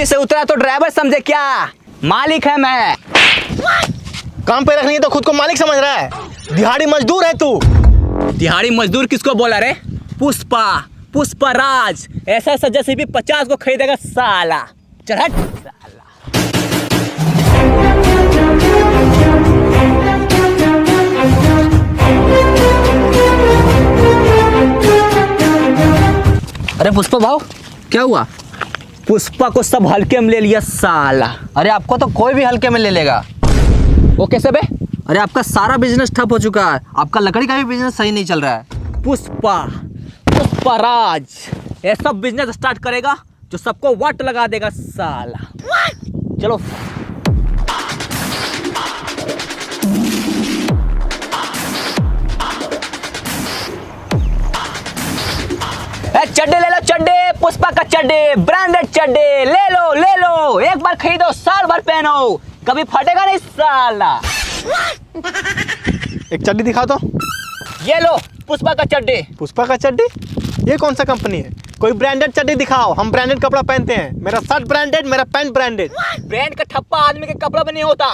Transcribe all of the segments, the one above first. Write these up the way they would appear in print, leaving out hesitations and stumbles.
सीढ़ी से उतरा तो ड्राइवर समझे क्या? मालिक है मैं। काम पे रखनी है तो खुद को मालिक समझ रहा है? दिहाड़ी मजदूर है तू। दिहाड़ी मजदूर किसको बोला रे? पुष्पा, पुष्पराज। ऐसा सजा से भी 50 को खरीदेगा साला। चल हट साला। अरे पुष्पा भाव क्या हुआ? पुष्पा को सब हल्के में ले लिया साला। अरे आपको तो कोई भी हल्के में ले लेगा। वो कैसे बे? अरे आपका सारा बिजनेस ठप हो चुका है, आपका लकड़ी का भी बिजनेस सही नहीं चल रहा है। पुष्पा, पुष्पराज ऐसा बिजनेस स्टार्ट करेगा जो सबको वाट लगा देगा साला। चलो चड्डे ले लो, चड्डे, पुष्पा का चड्डे, ब्रांडेड चड्डे ले लो। एक बार खरीदो, साल भर पहनो, कभी फटेगा नहीं साला। एक चड्डी दिखा तो। ये लो पुष्पा का चड्डे। पुष्पा का चड्डी? ये कौन सा कंपनी है? कोई ब्रांडेड चड्डी दिखाओ। हम ब्रांडेड कपड़ा पहनते हैं। मेरा शर्ट ब्रांडेड, मेरा पैंट ब्रांडेड। ब्रांड का ठप्पा आदमी के कपड़ा में नहीं होता,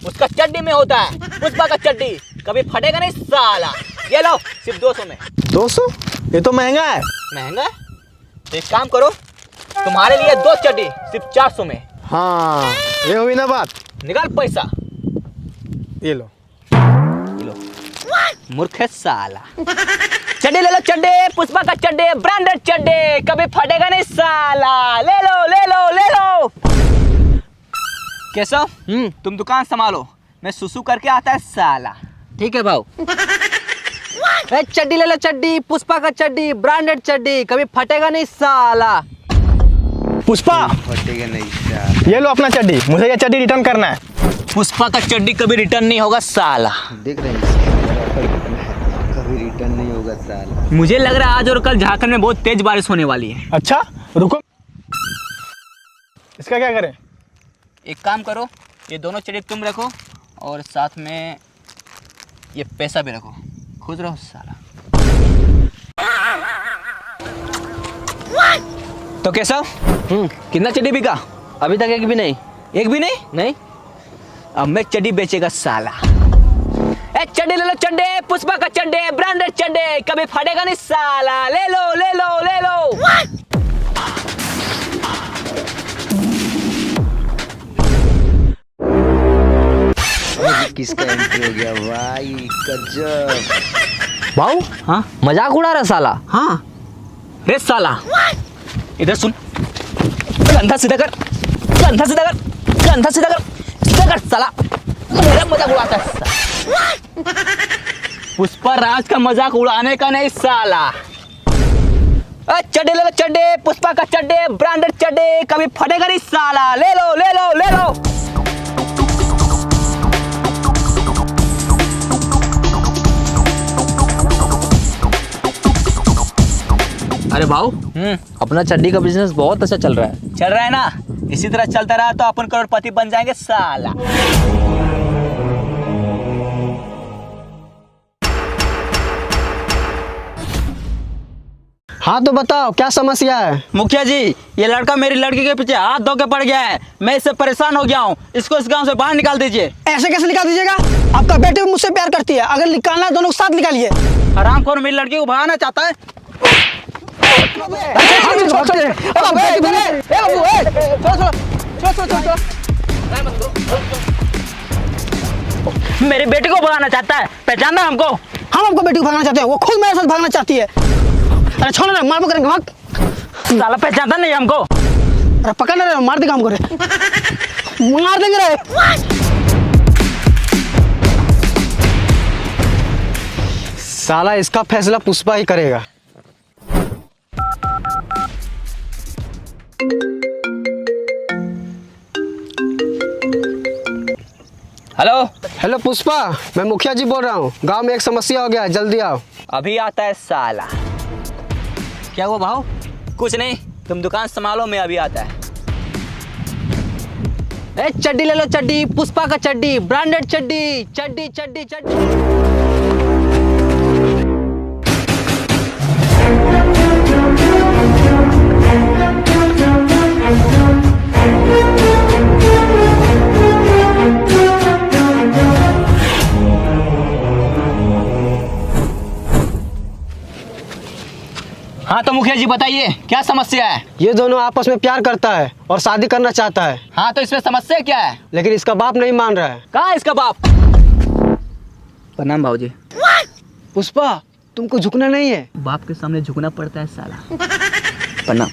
उसका चड्डी में होता है। पुष्पा का चड्डी कभी फटेगा नहीं साला। ये लो सिर्फ 200 में। 200? ये तो महंगा है। महंगा है? तो एक काम करो, तुम्हारे लिए 2 चड्डी सिर्फ 400 में। हाँ ये हुई ना बात। निकाल पैसा। ये लो। मूर्ख है साला। चड्डे ले लो, चड्डे, पुष्पा का चड्डे, ब्रांडेड चड्डे, कभी फटेगा नहीं साला। ले लो। कैसा? तुम दुकान संभालो, मैं सुसु करके आता है साला। ठीक है भाव। चड्डी ले लो, चड्डी, पुष्पा का चड्डी, ब्रांडेड चड्डी, कभी फटेगा नहीं साला। पुष्पा फटेगा नहीं साला। ये लो अपना चड्डी, मुझे ये चड्डी रिटर्न करना है। पुष्पा का चड्डी कभी रिटर्न नहीं होगा साला। देख रहे हैं कभी रिटर्न नहीं होगा साला। मुझे लग रहा है आज और कल झारखंड में बहुत तेज बारिश होने वाली है। अच्छा रुको, इसका क्या करें? एक काम करो, ये दोनों चड्डी तुम रखो और साथ में ये पैसा भी रखो। खुद रहो साला। तो कैसा? कितना चड्डी बिका? अभी तक एक भी नहीं। एक भी नहीं? नहीं। अब मैं चड्डी बेचेगा साला। चड्डी ले लो, चड्डे, पुष्पा का चड्डे, ब्रांडेड चड्डे, कभी फटेगा नहीं साला। ले लो। किसका एंट्री हो गया भाई, गजब। भाऊ हाँ मजाक उड़ा रहा साला। हाँ रे साला, इधर सुन। कंधा सीधा कर, कंधा सीधा कर, कंधा सीधा कर, सीधा कर साला। मेरा मजाक उड़ाता है साला। पुष्पा राज का मजाक उड़ाने का नहीं साला। चड्डे ले लो, चड्डे, पुष्पा का चड्डे, ब्रांडेड चड्डे, कभी फटेगा नहीं साला। ले लो। अरे भाऊ अपना चड्डी का बिजनेस बहुत अच्छा चल रहा है। चल रहा है ना? इसी तरह चलता रहा तो अपन करोड़पति बन जाएंगे साला। हाँ तो बताओ क्या समस्या है? मुखिया जी, ये लड़का मेरी लड़की के पीछे हाथ धो के पड़ गया है। मैं इससे परेशान हो गया हूँ। इसको इस गांव से बाहर निकाल दीजिए। ऐसे कैसे निकाल दीजिएगा? आपका बेटे भी मुझसे प्यार करती है, अगर निकालना है दोनों को साथ निकालिए। हरामखोर मेरी लड़की को भगाना चाहता है। मेरी बेटी को भगाना चाहता है, पहचानना हमको। हम आपको बेटी को भागना चाहते हैं, वो खुद मेरे साथ भागना चाहती है। अरे छोड़ो ना, मार करेंगे भाग। साला पहचानता नहीं हमको। अरे पकड़ ना, मार देगा हमको रे, मार देंगे रे। साला इसका फैसला पुष्पा ही करेगा। हेलो पुष्पा, मैं मुखिया जी बोल रहा हूँ। गांव में एक समस्या हो गया है, जल्दी आओ। अभी आता है साला। क्या हुआ भाव? कुछ नहीं, तुम दुकान संभालो, मैं अभी आता है। चड्डी ले लो, चड्डी, पुष्पा का चड्डी, ब्रांडेड चड्डी, चड्डी चड्डी चड्डी। हाँ तो मुखिया जी बताइए क्या समस्या है। ये दोनों आपस में प्यार करता है और शादी करना चाहता है, हाँ तो इसमें समस्या क्या है। लेकिन इसका बाप नहीं मान रहा है। कहाँ है इसका बाप। प्रणाम भाऊजी। पुष्पा, तुमको झुकना नहीं है। बाप के सामने झुकना पड़ता है साला। प्रणाम।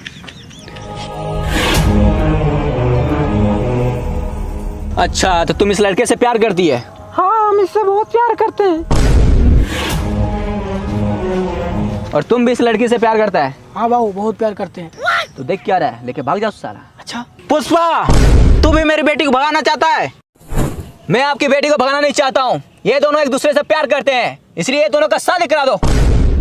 अच्छा तो तुम इस लड़के से प्यार करती है। हाँ, हम इससे बहुत प्यार करते हैं। और तुम भी इस लड़की से प्यार करता है। हाँ बाबू, बहुत प्यार करते हैं। तो देख क्या रहा है, लेके भाग जाओ साला। अच्छा, पुष्पा, तू भी मेरी बेटी को भगाना चाहता है? मैं आपकी बेटी को भगाना नहीं चाहता हूँ। ये दोनों एक दूसरे से प्यार करते हैं, इसलिए ये दोनों का शादी करा दो।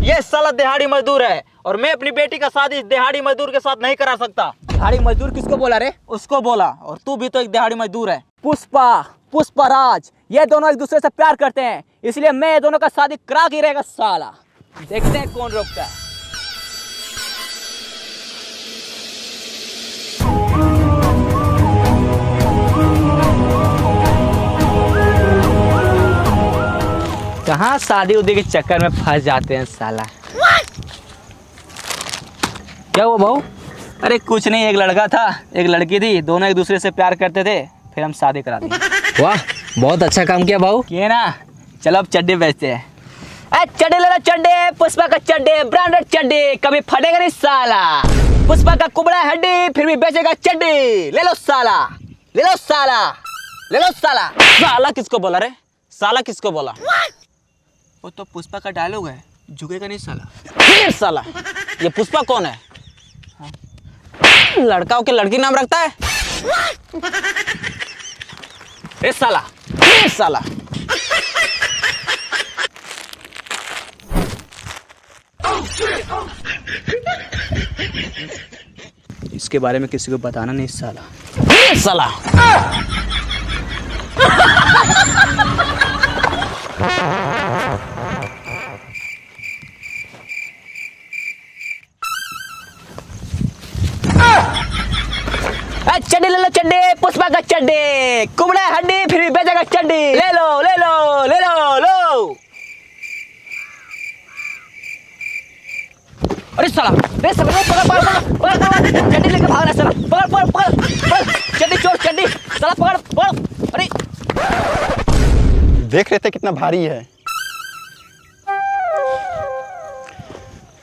ये साला दिहाड़ी मजदूर है और मैं अपनी बेटी का शादी इस दिहाड़ी मजदूर के साथ नहीं करा सकता। दिहाड़ी मजदूर किसको बोला रे। उसको बोला, और तू भी तो एक दिहाड़ी मजदूर है। पुष्पराज, ये दोनों एक दूसरे से प्यार करते हैं, इसलिए मैं ये दोनों का शादी करा के रहेगा साला। देखते हैं कौन रोकता है। कहाँ शादी उदी के चक्कर में फंस जाते हैं साला। क्या हुआ भाऊ। अरे कुछ नहीं, एक लड़का था एक लड़की थी, दोनों एक दूसरे से प्यार करते थे, फिर हम शादी करा दी। वाह, बहुत अच्छा काम किया भाऊ। ये ना, चलो अब चड्डे बेचते हैं। चड्डे ले लो चड्डे, पुष्पा का चड्डे, ब्रांडेड चड्डे, कभी फटेगा नहीं साला। पुष्पा का कुबड़ा हड्डी, फिर भी बेचेगा चड्डी। ले लो साला, ले लो साला, ले लो साला। साला किसको बोला रे? साला किसको बोला? वो तो पुष्पा का डायलॉग है, झुकेगा नहीं साला। फिर साला, ये पुष्पा कौन है? लड़का के लड़की नाम रखता है। ए साला, फिर साला। इसके बारे में किसी को बताना नहीं साला। फिर साला। चड्डी ले लो चड्डी, पुष्पा का चड्डी, कुबड़ा हड्डी, फिर भी बेचेगा चड्डी। ले लो ले लो ले लो लो। अरे साला, अरे साला, पकड़ पकड़ पकड़ पकड़, चड्डी लेके भाग रहा साला। पकड़ पकड़ पकड़ पकड़, चड्डी चोर चड्डी साला, पकड़ पकड़। अरे देख रहे थे कितना भारी है।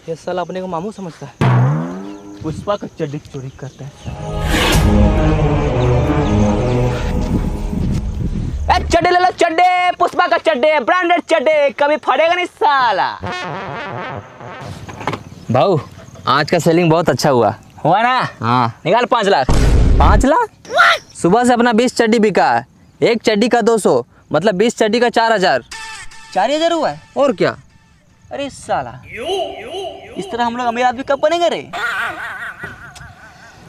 ये साला अपने को मामू समझता है। पुष्पा का चड्डी चोरी करता है। चड्डी ले लो चड्डी, पुष्पा का चड्डी, ब्रांडेड चड्डी, कभी फटेगा नहीं साला। भाऊ, आज का सेलिंग बहुत अच्छा हुआ। हुआ ना। हाँ, निकाल 5 लाख। 5 लाख? सुबह से अपना 20 चड्डी बिका है। एक चड्डी का 200, मतलब 20 चड्डी का 4000। 4000 हुआ है। और क्या। अरे साला, इस तरह हम लोग अमीर आदमी कब बनेंगे रे।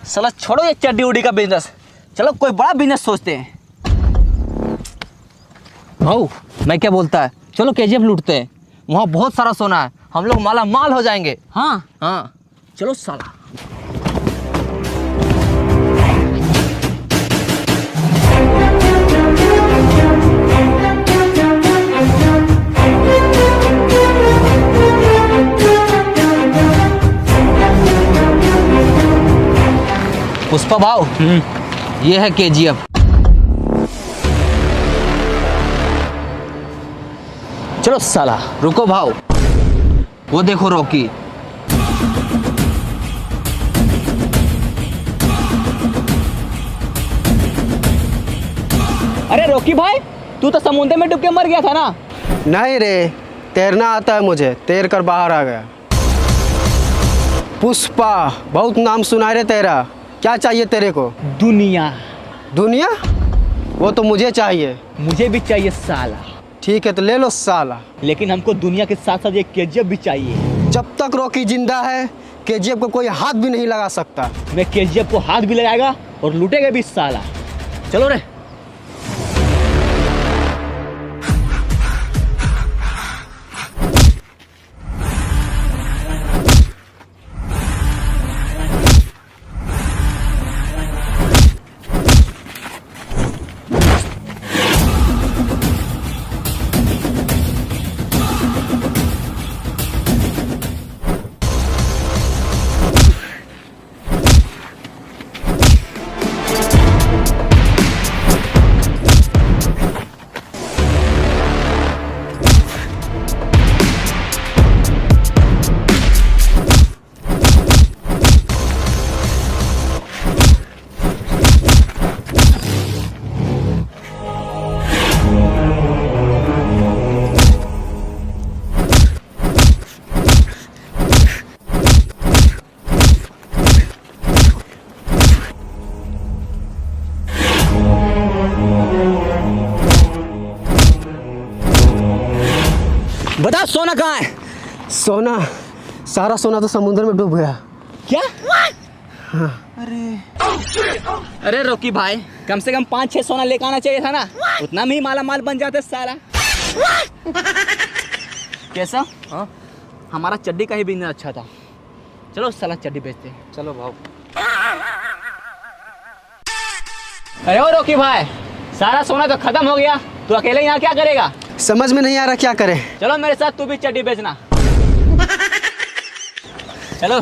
साला छोड़ो ये चड्डी उड्डी का बिजनेस, चलो कोई बड़ा बिजनेस सोचते हैं। भाऊ, मैं क्या बोलता है, चलो केजीएफ लूटते हैं। वहाँ बहुत सारा सोना है, हम लोग माला माल हो जाएंगे। हाँ हाँ, चलो साला। पुष्पा भाव, ये है केजीएफ। चलो साला। रुको भाव, वो देखो रॉकी। अरे रॉकी भाई, तू तो समुद्र में डूब के मर गया था ना। नहीं रे, तैरना आता है मुझे, तैर कर बाहर आ गया। पुष्पा, बहुत नाम सुना है रे तेरा। क्या चाहिए तेरे को? दुनिया। दुनिया? वो तो मुझे चाहिए। मुझे भी चाहिए साला, ठीक है तो ले लो साला। लेकिन हमको दुनिया के साथ साथ एक केजीएफ भी चाहिए। जब तक रॉकी जिंदा है, केजीएफ को कोई हाथ भी नहीं लगा सकता। मैं केजीएफ को हाथ भी लगाएगा और लूटेगा भी साला। चलो रे। बता सोना कहाँ है? सोना, सारा सोना तो समुद्र में डूब गया। क्या? अरे रोकी भाई, कम से कम 5-6 सोना लेकर आना चाहिए था ना, उतना में ही माला माल बन जाते सारा। कैसा? हाँ हमारा चड्डी का ही बिजनेस अच्छा था, चलो साला चड्डी बेचते हैं। चलो भाव। अरे ओ रोकी भाई, सारा सोना तो खत्म हो गया, तू अकेले यहाँ क्या करेगा? समझ में नहीं आ रहा क्या करें। चलो मेरे साथ तू भी चड्डी बेचना। चलो